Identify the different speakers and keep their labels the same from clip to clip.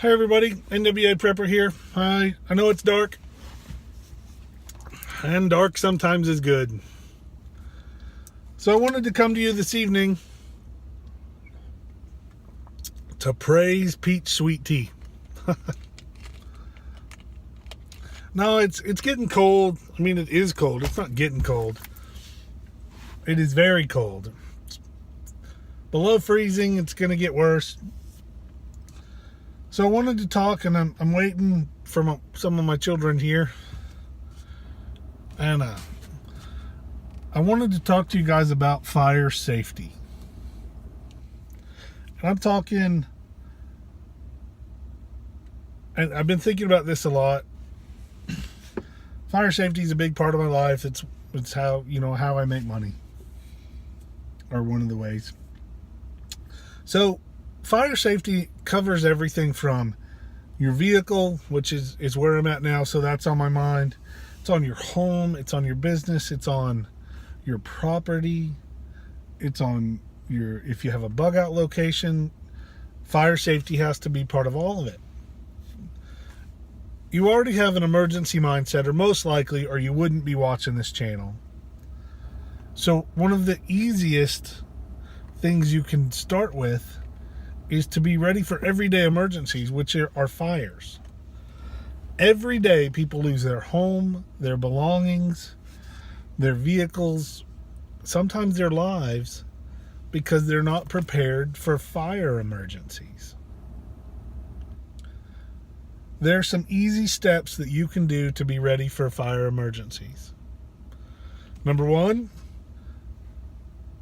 Speaker 1: Hi everybody, NWA Prepper here. I know it's dark, and dark sometimes is good. So I wanted to come to you this evening to praise peach sweet tea. No, it's getting cold. I mean, it is cold. It's not getting cold. It is very cold. It's below freezing. It's going to get worse. So I wanted to talk, and I'm waiting for some of my children here. And I wanted to talk to you guys about fire safety. And I'm talking, and I've been thinking about this a lot. Fire safety is a big part of my life. It's how, how I make money, or one of the ways. So fire safety covers everything from your vehicle, which is where I'm at now, so that's on my mind. It's on your home, it's on your business, it's on your property, it's on your, if you have a bug out location, fire safety has to be part of all of it. You already have an emergency mindset, or most likely, or you wouldn't be watching this channel. So one of the easiest things you can start with is to be ready for everyday emergencies, which are fires. Every day people lose their home, their belongings, their vehicles, sometimes their lives, because they're not prepared for fire emergencies. There are some easy steps that you can do to be ready for fire emergencies. Number one,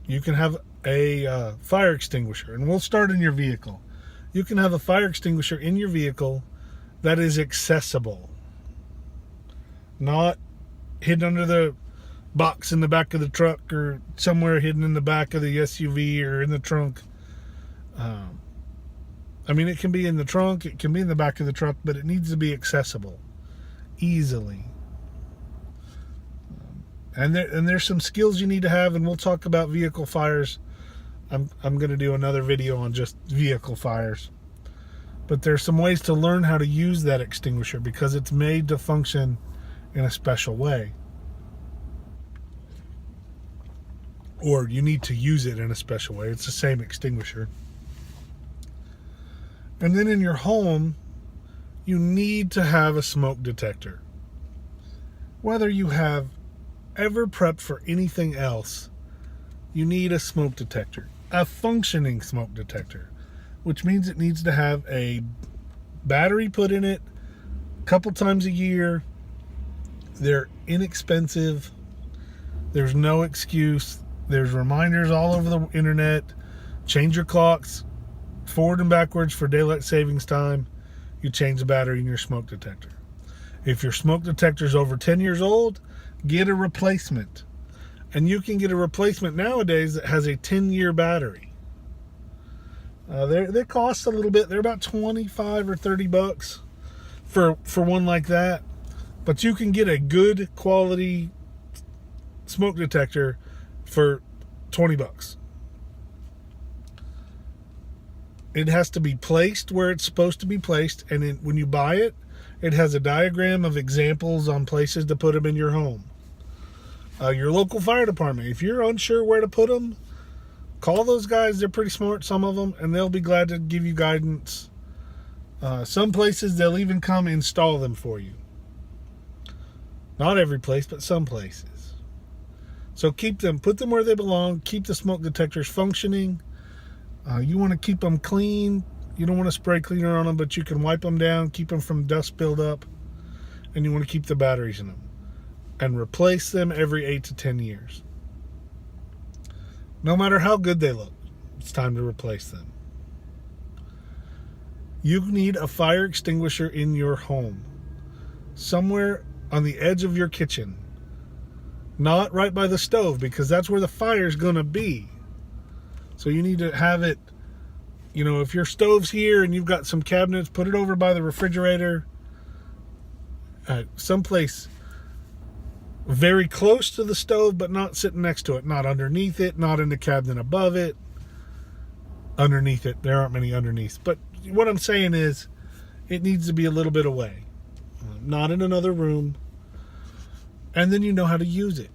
Speaker 1: you can have a fire extinguisher, and we'll start in your vehicle. You can have a fire extinguisher in your vehicle that is accessible, not hidden under the box in the back of the truck, or somewhere hidden in the back of the SUV or in the trunk. It can be in the trunk, it can be in the back of the truck, but it needs to be accessible easily. And there's some skills you need to have, and we'll talk about vehicle fires. I'm going to do another video on just vehicle fires. But there's some ways to learn how to use that extinguisher, because it's made to function in a special way. Or you need to use it in a special way. It's the same extinguisher. And then in your home, you need to have a smoke detector. Whether you have ever prepped for anything else, you need a smoke detector. A functioning smoke detector, which means it needs to have a battery put in it a couple times a year. They're inexpensive. There's no excuse. There's reminders all over the internet. Change your clocks forward and backwards for daylight savings time. You change the battery in your smoke detector. If your smoke detector is over 10 years old, get a replacement. And you can get a replacement nowadays that has a 10-year battery. They cost a little bit. They're about $25 or $30 for one like that. But you can get a good quality smoke detector for $20. It has to be placed where it's supposed to be placed, and when you buy it, it has a diagram of examples on places to put them in your home. Your local fire department, if you're unsure where to put them, call those guys. They're pretty smart, some of them, and they'll be glad to give you guidance. Some places, they'll even come install them for you. Not every place, but some places. So put them where they belong, keep the smoke detectors functioning. You want to keep them clean. You don't want to spray cleaner on them, but you can wipe them down, keep them from dust buildup, and you want to keep the batteries in them. And replace them every 8 to 10 years. No matter how good they look, it's time to replace them. You need a fire extinguisher in your home, somewhere on the edge of your kitchen. Not right by the stove, because that's where the fire is going to be. So you need to have it, if your stove's here and you've got some cabinets, put it over by the refrigerator. Someplace very close to the stove, but not sitting next to it, not underneath it, not in the cabinet above it. Underneath it, there aren't many underneath. But what I'm saying is, it needs to be a little bit away, not in another room. And then you know how to use it.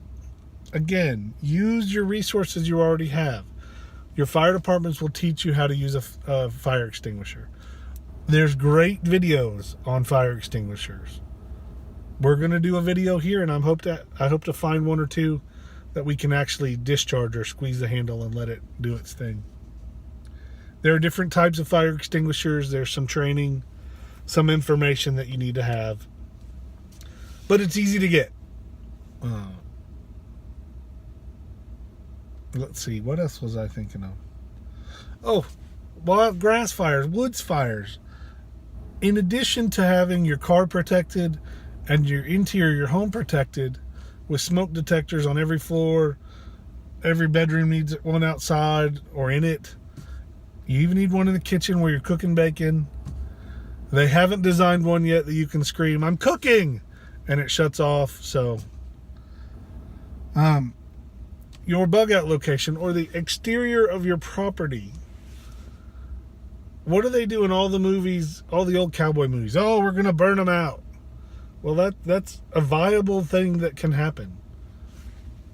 Speaker 1: Again, use your resources you already have. Your fire departments will teach you how to use a fire extinguisher. There's great videos on fire extinguishers. We're going to do a video here, and I hope to find one or two that we can actually discharge or squeeze the handle and let it do its thing. There are different types of fire extinguishers. There's some training, some information that you need to have. But it's easy to get. Let's see, what else was I thinking of? Oh, wild grass fires, woods fires. In addition to having your car protected and your interior home protected with smoke detectors on every floor, every bedroom needs one outside or in it. You even need one in the kitchen where you're cooking bacon. They haven't designed one yet that you can scream, "I'm cooking!" and it shuts off. So, your bug out location or the exterior of your property. What do they do in all the movies, all the old cowboy movies? Oh, we're going to burn them out. Well, that's a viable thing that can happen.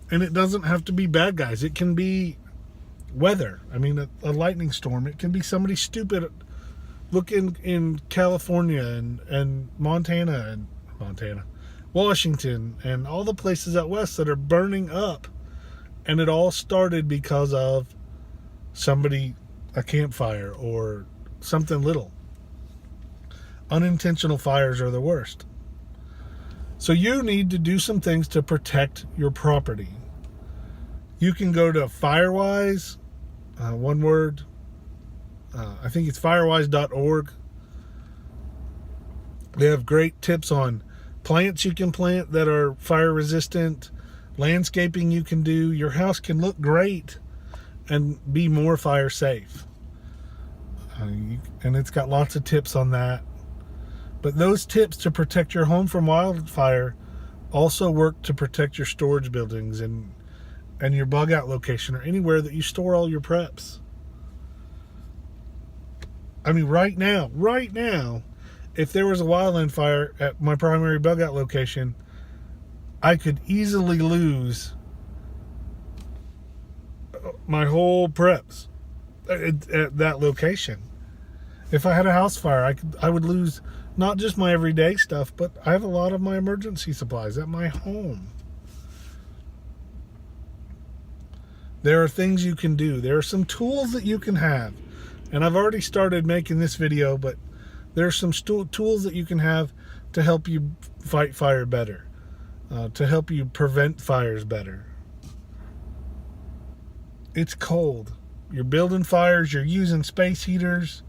Speaker 1: And it doesn't have to be bad guys. It can be weather. I mean, a lightning storm. It can be somebody stupid. Look in California and Montana, Washington, and all the places out west that are burning up. And it all started because of a campfire or something little. Unintentional fires are the worst. So you need to do some things to protect your property. You can go to Firewise, one word. I think it's firewise.org. They have great tips on plants you can plant that are fire resistant, landscaping you can do. Your house can look great and be more fire safe. And it's got lots of tips on that. But those tips to protect your home from wildfire also work to protect your storage buildings and your bug out location or anywhere that you store all your preps. I mean, right now, if there was a wildland fire at my primary bug out location, I could easily lose my whole preps at that location. If I had a house fire, I would lose not just my everyday stuff, but I have a lot of my emergency supplies at my home. There are things you can do. There are some tools that you can have. And I've already started making this video, but there are some tools that you can have to help you fight fire better, to help you prevent fires better. It's cold. You're building fires. You're using space heaters.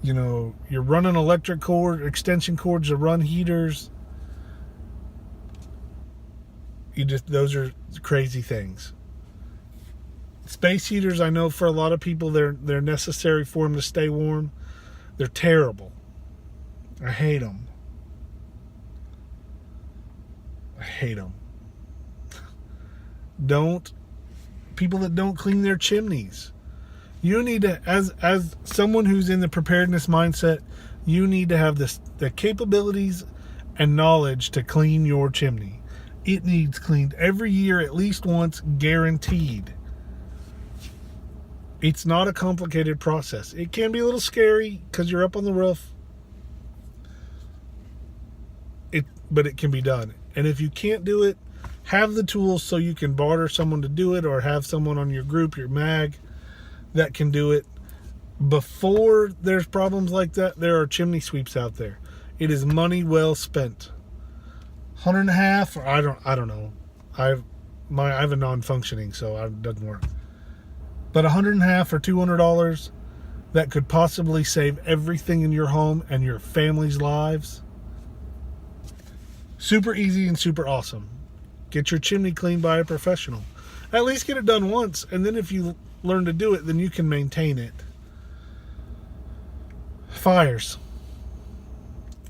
Speaker 1: You know, you're running electric extension cords to run heaters. Those are crazy things. Space heaters, I know for a lot of people, they're necessary for them to stay warm. They're terrible. I hate them. People that don't clean their chimneys. You need to, as someone who's in the preparedness mindset, you need to have the capabilities and knowledge to clean your chimney. It needs cleaned every year, at least once, guaranteed. It's not a complicated process. It can be a little scary because you're up on the roof. But it can be done. And if you can't do it, have the tools so you can barter someone to do it, or have someone on your group, your mag, that can do it. Before there's problems like that, there are chimney sweeps out there. It is money well spent. $150, or I don't know. I have a non-functioning, so it doesn't work. But $150 or $200 that could possibly save everything in your home and your family's lives. Super easy and super awesome. Get your chimney cleaned by a professional. At least get it done once, and then if you learn to do it, then you can maintain it. Fires.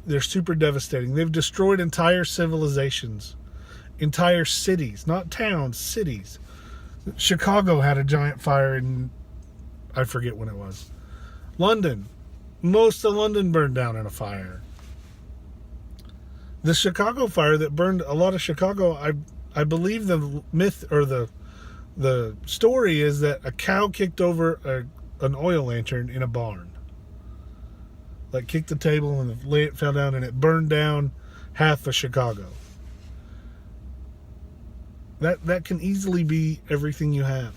Speaker 1: They're super devastating. They've destroyed entire civilizations, entire cities, not towns, cities. Chicago had a giant fire in, I forget when it was. London, Most of London burned down in a fire. The Chicago fire that burned a lot of Chicago, I believe the myth or the story is that a cow kicked over an oil lantern in a barn. Like kicked the table and it fell down and it burned down half of Chicago. That can easily be everything you have.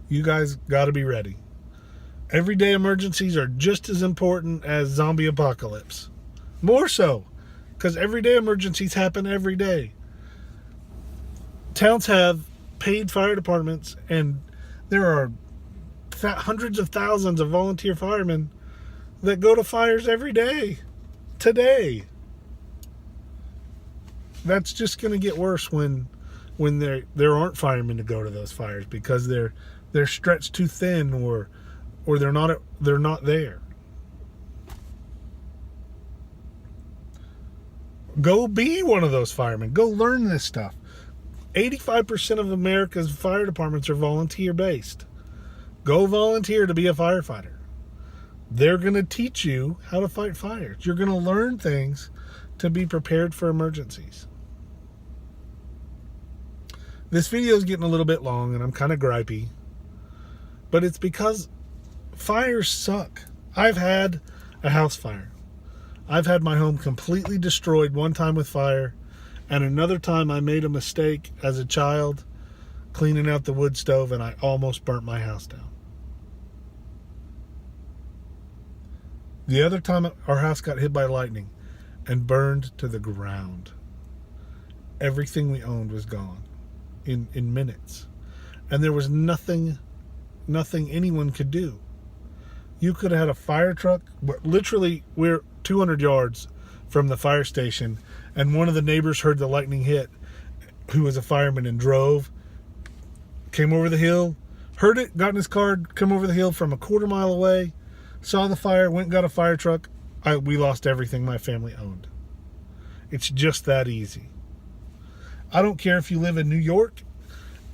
Speaker 1: You guys got to be ready. Everyday emergencies are just as important as zombie apocalypse. More so, because everyday emergencies happen every day. Towns have paid fire departments, and there are hundreds of thousands of volunteer firemen that go to fires every day. Today. That's just going to get worse when there aren't firemen to go to those fires because they're stretched too thin or they're not there. Go be one of those firemen. Go learn this stuff. 85% of America's fire departments are volunteer based. Go volunteer to be a firefighter. They're going to teach you how to fight fires. You're going to learn things to be prepared for emergencies. This video is getting a little bit long and I'm kind of gripey, but it's because fires suck. I've had a house fire. I've had my home completely destroyed one time with fire, and another time I made a mistake as a child cleaning out the wood stove and I almost burnt my house down. The other time our house got hit by lightning and burned to the ground. Everything we owned was gone in minutes. And there was nothing anyone could do. You could have had a fire truck. Literally, we're 200 yards from the fire station, and one of the neighbors heard the lightning hit, who was a fireman, and drove, came over the hill, heard it, got in his car, come over the hill from a quarter mile away, saw the fire, went and got a fire truck. We lost everything my family owned. It's just that easy. I don't care if you live in New York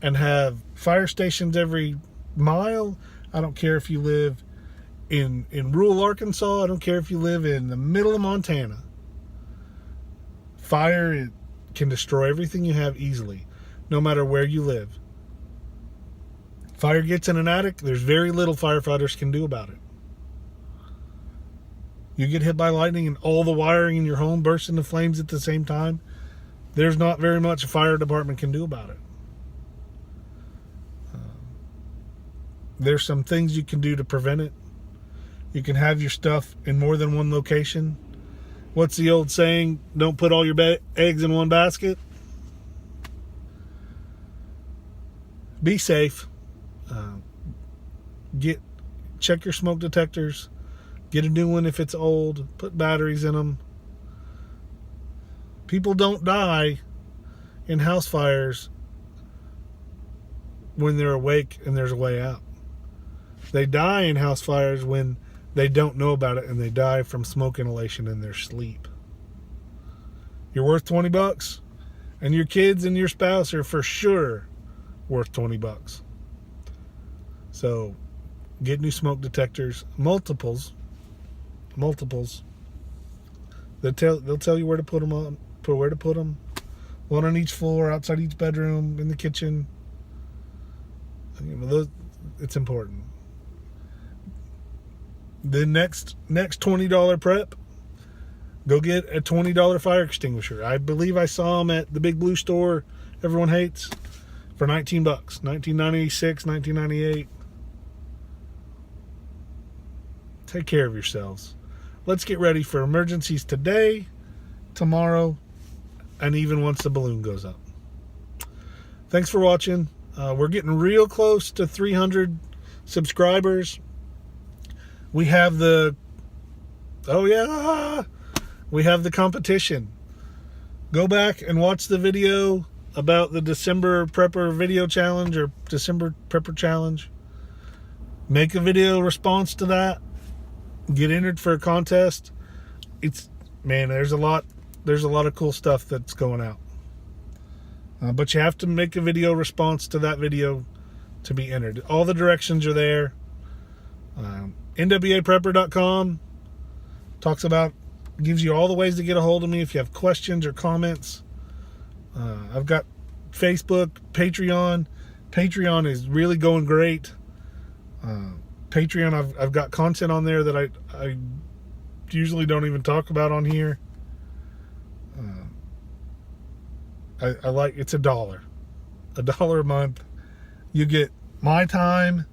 Speaker 1: and have fire stations every mile. I don't care if you live in rural Arkansas. I don't care if you live in the middle of Montana. Fire can destroy everything you have easily, no matter where you live. Fire gets in an attic, there's very little firefighters can do about it. You get hit by lightning and all the wiring in your home bursts into flames at the same time, there's not very much a fire department can do about it. There's some things you can do to prevent it. You can have your stuff in more than one location. What's the old saying? Don't put all your eggs in one basket. Be safe. Check your smoke detectors. Get a new one if it's old. Put batteries in them. People don't die in house fires when they're awake and there's a way out. They die in house fires when they don't know about it and they die from smoke inhalation in their sleep. You're worth $20, and your kids and your spouse are for sure worth $20. So get new smoke detectors, multiples. They'll tell you where to put them on, one on each floor, outside each bedroom, in the kitchen. It's important. The next $20 prep, go get a $20 fire extinguisher. I believe I saw them at the Big Blue store everyone hates for $19, 1996, 1998. Take care of yourselves. Let's get ready for emergencies today, tomorrow, and even once the balloon goes up. Thanks for watching. We're getting real close to 300 subscribers. We have the competition. Go back and watch the video about the December Prepper video challenge or December Prepper challenge. Make a video response to that. Get entered for a contest. There's a lot of cool stuff that's going out. But you have to make a video response to that video to be entered. All the directions are there. NWAprepper.com gives you all the ways to get a hold of me if you have questions or comments. I've got Facebook, Patreon. Patreon is really going great. Patreon, I've got content on there that I usually don't even talk about on here. I like, it's $1 a month. You get my time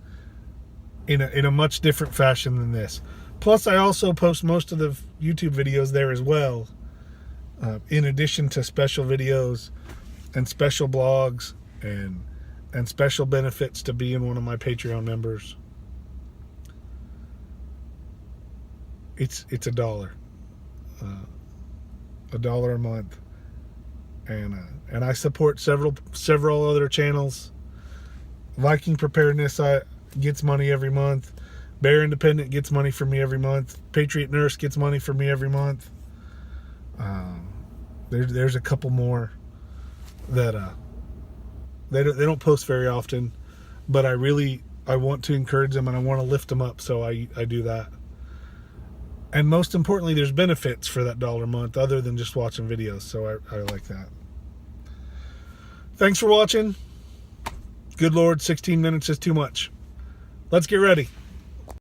Speaker 1: in a much different fashion than this. Plus, I also post most of the YouTube videos there as well, in addition to special videos and special blogs and special benefits to being one of my Patreon members. It's $1, $1 a month, and I support several other channels. Viking Preparedness gets money every month. Bear Independent gets money from me every month. Patriot Nurse gets money from me every month. There's a couple more that they don't post very often, but I want to encourage them and I want to lift them up, so I do that. And most importantly, there's benefits for that $1 a month other than just watching videos, so I like that. Thanks for watching. Good Lord, 16 minutes is too much. Let's get ready.